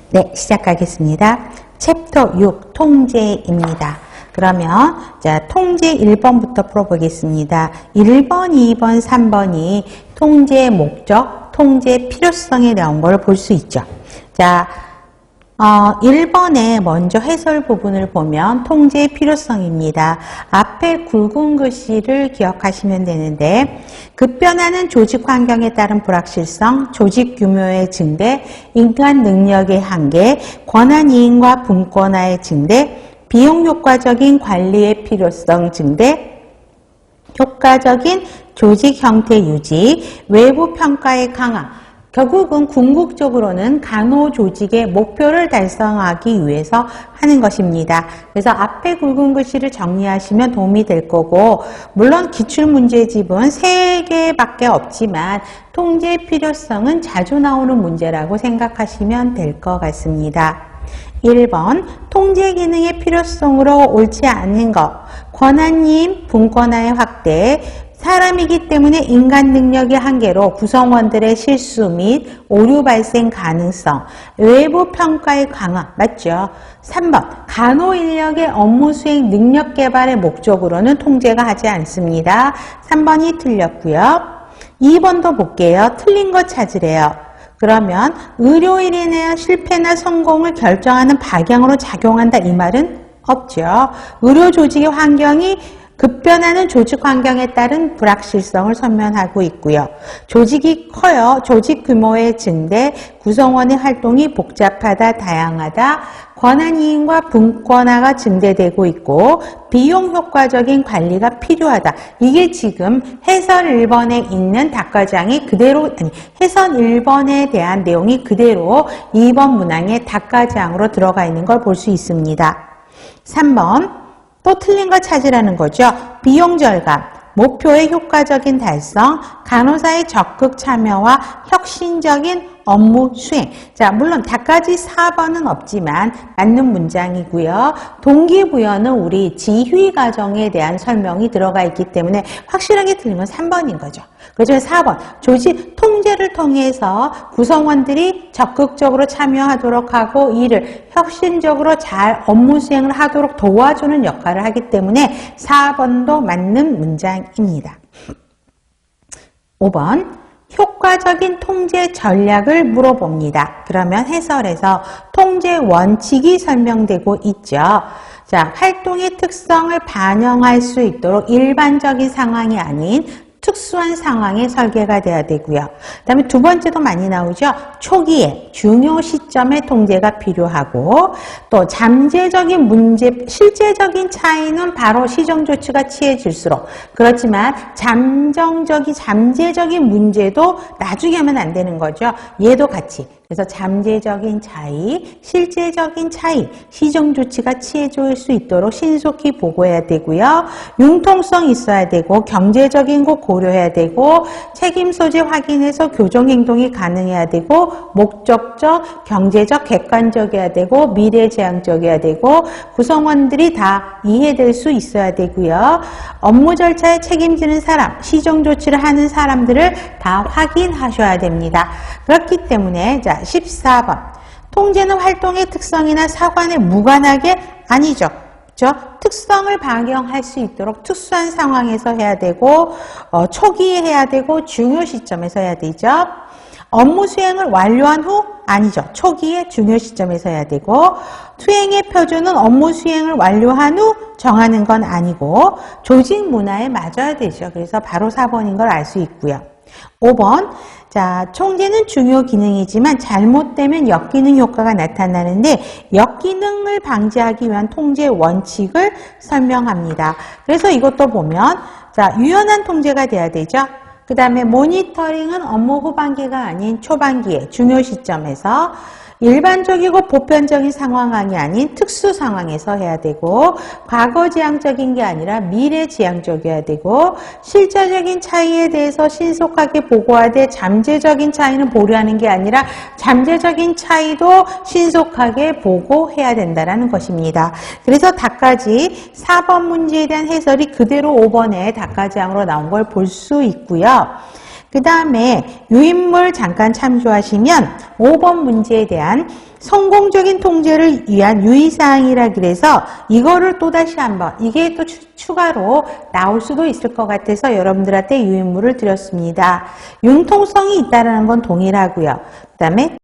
네, 시작하겠습니다. 챕터 6 통제입니다. 그러면 자, 통제 1번부터 풀어보겠습니다. 1번, 2번, 3번이 통제의 목적, 통제의 필요성에 대한 걸 볼 수 있죠. 자, 1번에 먼저 해설 부분을 보면 통제의 필요성입니다. 앞에 굵은 글씨를 기억하시면 되는데 급변하는 조직 환경에 따른 불확실성, 조직 규모의 증대, 인간 능력의 한계, 권한 이행과 분권화의 증대, 비용 효과적인 관리의 필요성 증대, 효과적인 조직 형태 유지, 외부 평가의 강화, 결국은 궁극적으로는 간호조직의 목표를 달성하기 위해서 하는 것입니다. 그래서 앞에 굵은 글씨를 정리하시면 도움이 될 거고, 물론 기출문제집은 3개밖에 없지만 통제의 필요성은 자주 나오는 문제라고 생각하시면 될 것 같습니다. 1번, 통제 기능의 필요성으로 옳지 않은 것, 권한이임, 분권화의 확대, 사람이기 때문에 인간 능력의 한계로 구성원들의 실수 및 오류 발생 가능성, 외부 평가의 강화, 맞죠? 3번, 간호 인력의 업무 수행 능력 개발의 목적으로는 통제가 하지 않습니다. 3번이 틀렸고요. 2번도 볼게요. 틀린 거 찾으래요. 그러면 의료인의 실패나 성공을 결정하는 박양으로 작용한다, 이 말은 없죠. 의료조직의 환경이 급변하는 조직 환경에 따른 불확실성을 선면하고 있고요. 조직이 커요. 조직 규모의 증대, 구성원의 활동이 복잡하다, 다양하다, 권한 이행과 분권화가 증대되고 있고 비용 효과적인 관리가 필요하다. 이게 지금 해설 1번에 있는 답과장이 그대로, 해설 1번에 대한 내용이 그대로 2번 문항의 답과장으로 들어가 있는 걸 볼 수 있습니다. 3번. 또 틀린 거 찾으라는 거죠. 비용 절감, 목표의 효과적인 달성, 간호사의 적극 참여와 혁신적인 업무 수행. 자, 물론 다까지 4번은 없지만 맞는 문장이고요. 동기부여는 우리 지휘 과정에 대한 설명이 들어가 있기 때문에 확실하게 틀린 건 3번인 거죠. 그래서 4번, 조직 통제를 통해서 구성원들이 적극적으로 참여하도록 하고 이를 혁신적으로 잘 업무 수행을 하도록 도와주는 역할을 하기 때문에 4번도 맞는 문장입니다. 5번, 효과적인 통제 전략을 물어봅니다. 그러면 해설에서 통제 원칙이 설명되고 있죠. 자, 활동의 특성을 반영할 수 있도록 일반적인 상황이 아닌 특수한 상황에 설계가 돼야 되고요. 그 다음에 두 번째도 많이 나오죠. 초기에 중요 시점에 통제가 필요하고 또 잠재적인 문제, 실제적인 차이는 바로 시정조치가 취해질수록 그렇지만 잠재적인 문제도 나중에 하면 안 되는 거죠. 얘도 같이. 그래서 잠재적인 차이, 실제적인 차이, 시정조치가 취해질 수 있도록 신속히 보고해야 되고요. 융통성 있어야 되고 경제적인 거 고려해야 되고 책임 소재 확인해서 교정 행동이 가능해야 되고 목적적, 경제적, 객관적이어야 되고 미래지향적이어야 되고 구성원들이 다 이해될 수 있어야 되고요. 업무 절차에 책임지는 사람, 시정조치를 하는 사람들을 다 확인하셔야 됩니다. 그렇기 때문에 자 14번 통제는 활동의 특성이나 사관에 무관하게 아니죠. 그렇죠? 특성을 반영할 수 있도록 특수한 상황에서 해야 되고 초기에 해야 되고 중요 시점에서 해야 되죠. 업무 수행을 완료한 후 아니죠. 초기에 중요 시점에서 해야 되고 수행의 표준은 업무 수행을 완료한 후 정하는 건 아니고 조직 문화에 맞아야 되죠. 그래서 바로 4번인 걸 알 수 있고요. 5번, 자, 통제는 중요 기능이지만 잘못되면 역기능 효과가 나타나는데 역기능을 방지하기 위한 통제 원칙을 설명합니다. 그래서 이것도 보면 자, 유연한 통제가 돼야 되죠. 그 다음에 모니터링은 업무 후반기가 아닌 초반기에 중요 시점에서 일반적이고 보편적인 상황이 아닌 특수 상황에서 해야 되고 과거지향적인 게 아니라 미래지향적이어야 되고 실제적인 차이에 대해서 신속하게 보고하되 잠재적인 차이는 보류하는 게 아니라 잠재적인 차이도 신속하게 보고해야 된다는 것입니다. 그래서 답까지 4번 문제에 대한 해설이 그대로 5번의 답까지항으로 나온 걸 볼 수 있고요. 그 다음에 유인물 잠깐 참조하시면 5번 문제에 대한 성공적인 통제를 위한 유의사항이라 그래서 이거를 또다시 한번 이게 또 추가로 나올 수도 있을 것 같아서 여러분들한테 유인물을 드렸습니다. 융통성이 있다는 건 동일하고요. 그 다음에